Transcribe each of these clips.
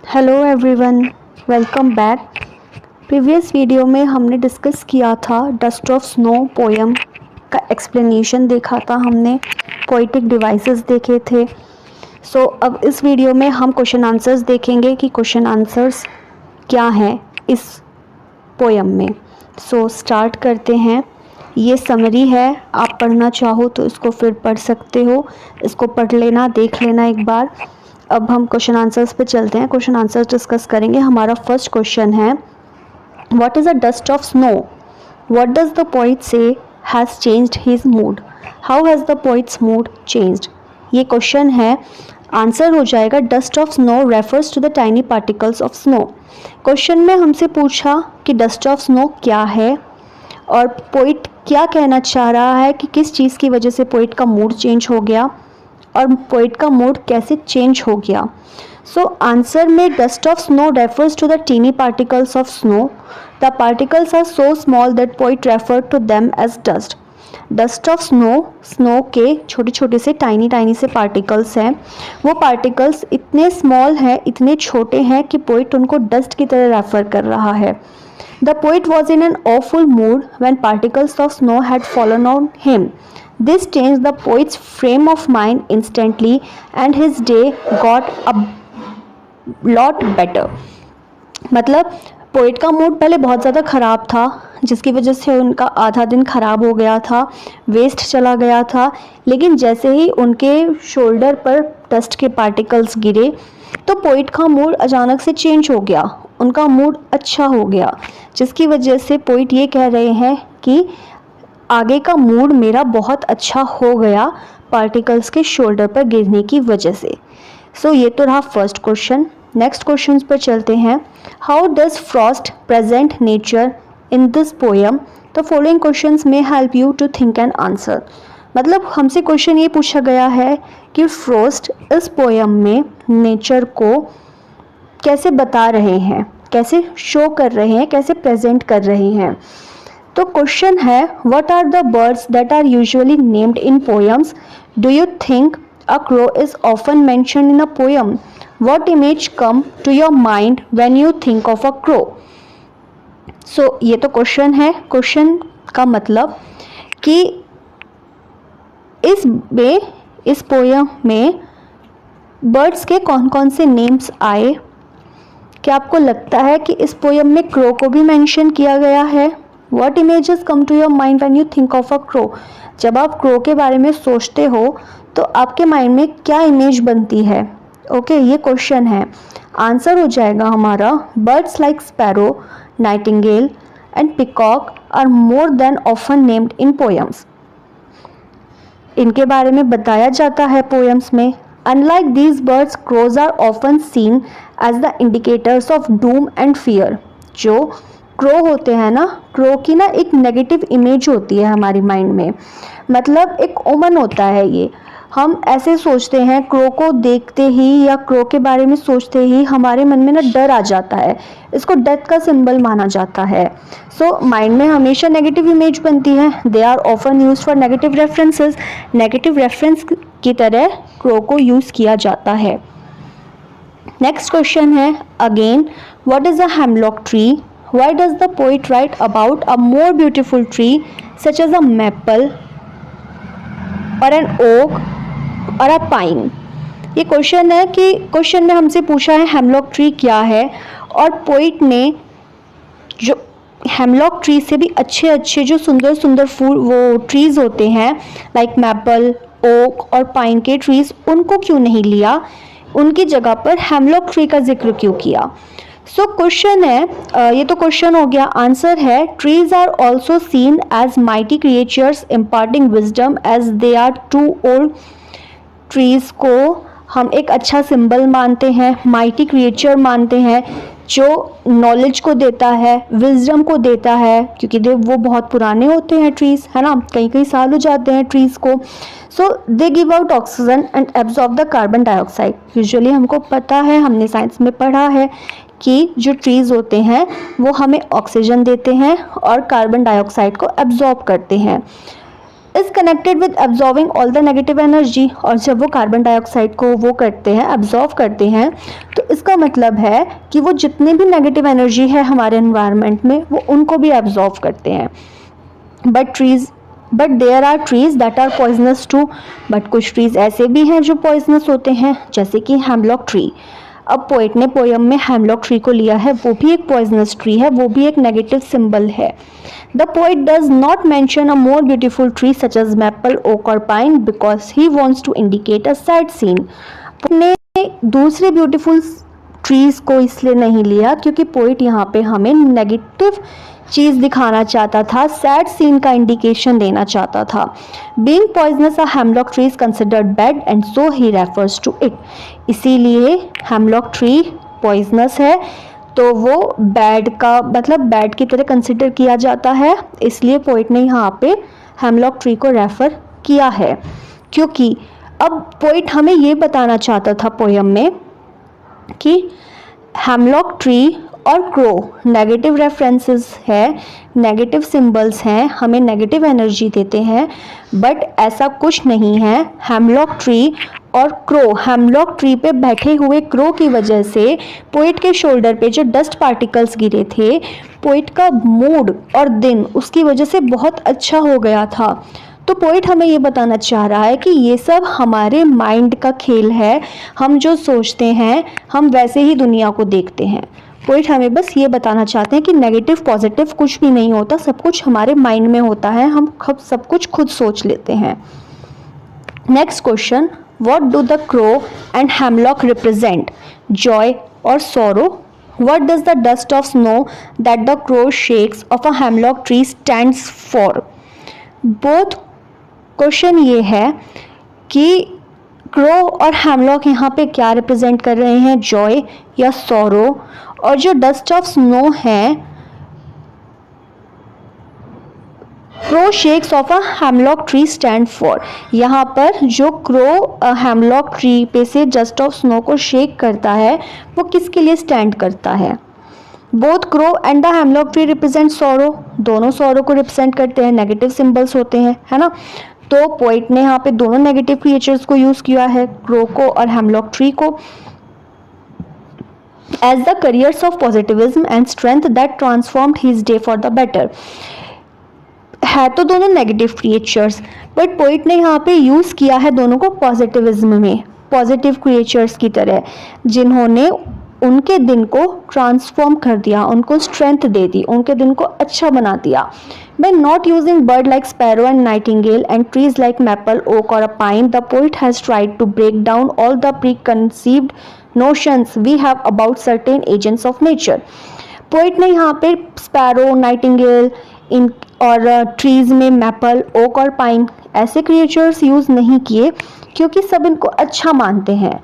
Hello everyone, welcome back. Previous video में हमने discuss किया था डस्ट ऑफ स्नो पोएम का एक्सप्लेनेशन देखा था हमने, पोइटिक डिवाइसेस देखे थे। अब इस वीडियो में हम क्वेश्चन आंसर्स देखेंगे कि क्वेश्चन आंसर्स क्या हैं इस पोएम में। स्टार्ट करते हैं। ये समरी है, आप पढ़ना चाहो तो इसको फिर पढ़ सकते हो, इसको पढ़ लेना, देख लेना एक बार। अब हम क्वेश्चन आंसर्स पे चलते हैं, क्वेश्चन आंसर्स डिस्कस करेंगे। हमारा फर्स्ट क्वेश्चन है, what is a dust of snow? What does the poet say has changed his mood? How has the poet's mood changed? ये क्वेश्चन है। आंसर हो जाएगा dust of snow refers to the tiny particles of snow. Question में हमसे पूछा कि dust of snow क्या है और पोइट क्या कहना चाह रहा है कि किस चीज़ की वजह से पोइट का मूड चेंज हो गया और पोइट का मूड कैसे चेंज हो गया। आंसर में dust of snow refers to the tiny particles of snow. The particles are so small that poet refer to them as dust. Dust of snow के छोटे छोटे से टाइनी से पार्टिकल्स हैं। वो पार्टिकल्स इतने स्मॉल हैं, इतने छोटे हैं कि पोइट उनको डस्ट की तरह रेफर कर रहा है। The poet was in an awful mood when particles of snow had fallen on him. This changed the poet's frame of mind instantly and his day got a lot better। मतलब poet का mood पहले बहुत ज़्यादा ख़राब था, जिसकी वजह से उनका आधा दिन ख़राब हो गया था, वेस्ट चला गया था। लेकिन जैसे ही उनके शोल्डर पर डस्ट के पार्टिकल्स गिरे तो पोइट का मूड अचानक से चेंज हो गया, उनका मूड अच्छा हो गया, जिसकी वजह से पोइट ये कह रहे हैं कि आगे का मूड मेरा बहुत अच्छा हो गया पार्टिकल्स के शोल्डर पर गिरने की वजह से। ये तो रहा फर्स्ट क्वेश्चन। नेक्स्ट क्वेश्चन पर चलते हैं। How does Frost present nature in this poem? The following questions में help you to think and answer. मतलब हमसे क्वेश्चन ये पूछा गया है कि फ्रॉस्ट इस पोएम में नेचर को कैसे बता रहे हैं, कैसे शो कर रहे हैं, कैसे प्रेजेंट कर रहे हैं। तो क्वेश्चन है, what are the birds that are usually named in poems? Do you think a crow is often mentioned in a poem? What image come to your mind when you think of a crow? ये तो question है। Question का मतलब कि इस poem में birds के कौन कौन से नेम्स आए। क्या आपको लगता है कि इस पोएम में क्रो को भी मेंशन किया गया है? What images come to your mind when you think of a crow? जब आप क्रो के बारे में सोचते हो तो आपके माइंड में क्या इमेज बनती है? ये क्वेश्चन है। आंसर हो जाएगा हमारा, birds like sparrow, nightingale and peacock are more than often named in poems. इनके बारे में बताया जाता है पोएम्स में। Unlike these birds, crows are often seen as the indicators of doom and fear। जो क्रो होते हैं ना, क्रो की ना एक नेगेटिव इमेज होती है हमारी माइंड में, मतलब एक ओमन होता है ये। हम ऐसे सोचते हैं, क्रो को देखते ही या क्रो के बारे में सोचते ही हमारे मन में ना डर आ जाता है, इसको डेथ का सिंबल माना जाता है। माइंड में हमेशा नेगेटिव इमेज बनती है। They are often used for negative references. Negative reference की तरह क्रो को यूज़ किया जाता है। नेक्स्ट क्वेश्चन है, again, what is a hemlock tree? Why does the poet write about a more beautiful tree such as a maple or an oak or a pine? ये question है कि question में हमसे पूछा है हेमलॉक ट्री क्या है, और पोइट ने जो हेमलॉक ट्री से भी अच्छे जो सुंदर सुंदर फूल वो ट्रीज होते हैं लाइक मैपल, ओक और पाइन के ट्रीज, उनको क्यों नहीं लिया, उनकी जगह पर हेमलॉक ट्री का जिक्र क्यों किया। क्वेश्चन है, ये तो क्वेश्चन हो गया। आंसर है, trees are also seen as mighty creatures imparting wisdom as they are too old. Trees को हम एक अच्छा सिंबल मानते हैं, माइटी क्रिएचर मानते हैं जो नॉलेज को देता है, विजडम को देता है, क्योंकि वो बहुत पुराने होते हैं ट्रीज, है ना, कई साल हो जाते हैं ट्रीज को। They give out oxygen and absorb the carbon dioxide. Usually हमको पता है, हमने साइंस में पढ़ा है कि जो ट्रीज़ होते हैं वो हमें ऑक्सीजन देते हैं और कार्बन डाइऑक्साइड को एब्जॉर्ब करते हैं। Is connected with absorbing all the negative energy. और जब वो कार्बन डाइऑक्साइड को वो करते हैं, एब्जॉर्ब करते हैं, तो इसका का मतलब है कि वो जितने भी नेगेटिव एनर्जी है हमारे एनवायरनमेंट में वो उनको भी एब्जॉर्व करते हैं। But there are trees that are poisonous too, but कुछ ट्रीज ऐसे भी हैं जो पॉइजनस होते हैं, जैसे कि हेमलॉक ट्री। अब पोएट ने पोयम में हेमलॉक ट्री को लिया है, वो भी एक पॉइजनस ट्री है, वो भी एक नेगेटिव सिंबल है। The poet does not mention a more beautiful tree such as maple, oak और pine because he wants to indicate a sad scene. ने दूसरे ब्यूटीफुल ट्रीज को इसलिए नहीं लिया क्योंकि पोएट यहाँ पे हमें नेगेटिव चीज दिखाना चाहता था, सैड सीन का इंडिकेशन देना चाहता था। Being poisonous a hemlock tree is considered bad and so he refers to it. इसीलिए हेमलॉक ट्री पॉइजनस है तो वो बैड का मतलब बैड की तरह कंसिडर किया जाता है, इसलिए पोएट ने यहाँ पे हेमलॉक ट्री को रेफर किया है। क्योंकि अब पोएट हमें ये बताना चाहता था पोयम में कि हेमलॉक ट्री और क्रो नेगेटिव रेफरेंसेस है, नेगेटिव सिंबल्स हैं, हमें नेगेटिव एनर्जी देते हैं, बट ऐसा कुछ नहीं है। हेमलॉक ट्री और क्रो, हेमलॉक ट्री पे बैठे हुए क्रो की वजह से पोएट के शोल्डर पे जो डस्ट पार्टिकल्स गिरे थे, पोएट का मूड और दिन उसकी वजह से बहुत अच्छा हो गया था। तो पोएट हमें ये बताना चाह रहा है कि ये सब हमारे माइंड का खेल है, हम जो सोचते हैं हम वैसे ही दुनिया को देखते हैं। पोएट हमें बस ये बताना चाहते हैं कि नेगेटिव पॉजिटिव कुछ भी नहीं होता, सब कुछ हमारे माइंड में होता है, हम सब कुछ खुद सोच लेते हैं। Next question, what do the crow and hemlock represent, Joy और सोरो? What does the dust of snow that the crow shakes of a hemlock tree stands for? Both question ये है कि क्रो और हेमलॉक यहाँ पे क्या रिप्रेजेंट कर रहे हैं, जॉय या सोरो? और जो डस्ट ऑफ स्नो है, crow shakes of a hemlock tree stand for, यहाँ पर जो क्रो हेमलॉक ट्री पे से डस्ट ऑफ स्नो को शेक करता है वो किसके लिए स्टैंड करता है? Both crow and the hemlock tree represent सोरो, दोनों सोरो को रिप्रेजेंट करते हैं, नेगेटिव सिंबल्स होते हैं, है ना। तो पोएट ने यहाँ पे दोनों नेगेटिव क्रिएचर्स को यूज किया है, क्रो को और हेमलॉक ट्री को, as the carriers of positivism and strength that transformed his day for the better. है तो दोनों नेगेटिव क्रिएचर्स, बट पोएट ने यहाँ पे यूज किया है दोनों को पॉजिटिविज्म में, पॉजिटिव क्रिएचर्स की तरह, जिन्होंने उनके दिन को ट्रांसफॉर्म कर दिया, उनको स्ट्रेंथ दे दी, उनके दिन को अच्छा बना दिया। By not using bird like sparrow and nightingale and trees like maple, oak or a pine, the poet has tried to break down all the preconceived notions we have about certain agents of nature. Poet ने यहाँ पे sparrow, Nightingale इन और trees में maple, oak और pine ऐसे creatures use नहीं किए क्योंकि सब इनको अच्छा मानते हैं।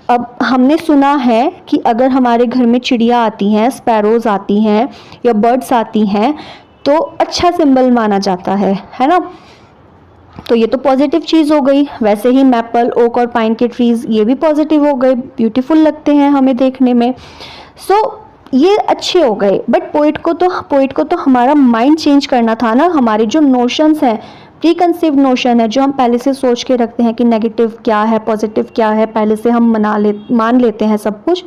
अब हमने सुना है कि अगर हमारे घर में चिड़िया आती हैं, स्पैरोज आती हैं या बर्ड्स आती हैं तो अच्छा सिंबल माना जाता है ना। तो ये तो पॉजिटिव चीज़ हो गई। वैसे ही मैपल, ओक और पाइन के ट्रीज़ ये भी पॉजिटिव हो गए, ब्यूटीफुल लगते हैं हमें देखने में। सो ये अच्छे हो गए, बट पोइट को तो हमारा माइंड चेंज करना था ना। हमारे जो नोशंस हैं, प्रीकंसीव नोशन है, जो हम पहले से सोच के रखते हैं कि नेगेटिव क्या है, पॉजिटिव क्या है, पहले से हम मान लेते हैं सब कुछ।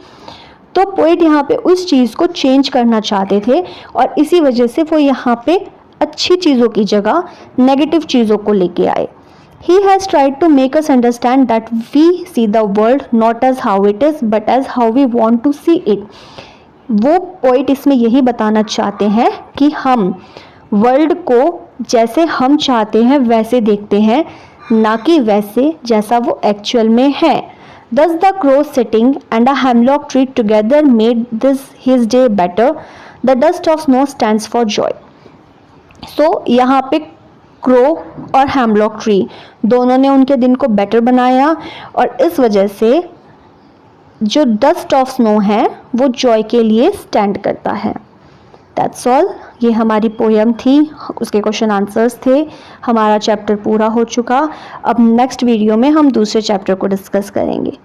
तो पोइट यहाँ पे उस चीज़ को चेंज करना चाहते थे और इसी वजह से वो यहाँ पे अच्छी चीज़ों की जगह नेगेटिव चीज़ों को लेके आए। He has tried to make us understand that we see the world not as how it is but as how we want to see it. वो पोइट इसमें यही बताना चाहते हैं कि हम वर्ल्ड को जैसे हम चाहते हैं वैसे देखते हैं, ना कि वैसे जैसा वो एक्चुअल में है। Thus the crow sitting and a hemlock tree together made his day better. The dust of snow stands for joy. So यहाँ पे क्रो और हेमलॉक ट्री दोनों ने उनके दिन को बेटर बनाया और इस वजह से जो डस्ट ऑफ स्नो है वो जॉय के लिए स्टैंड करता है। That's all. ये हमारी पोएम थी, उसके क्वेश्चन आंसर्स थे। हमारा चैप्टर पूरा हो चुका। अब नेक्स्ट वीडियो में हम दूसरे चैप्टर को डिस्कस करेंगे।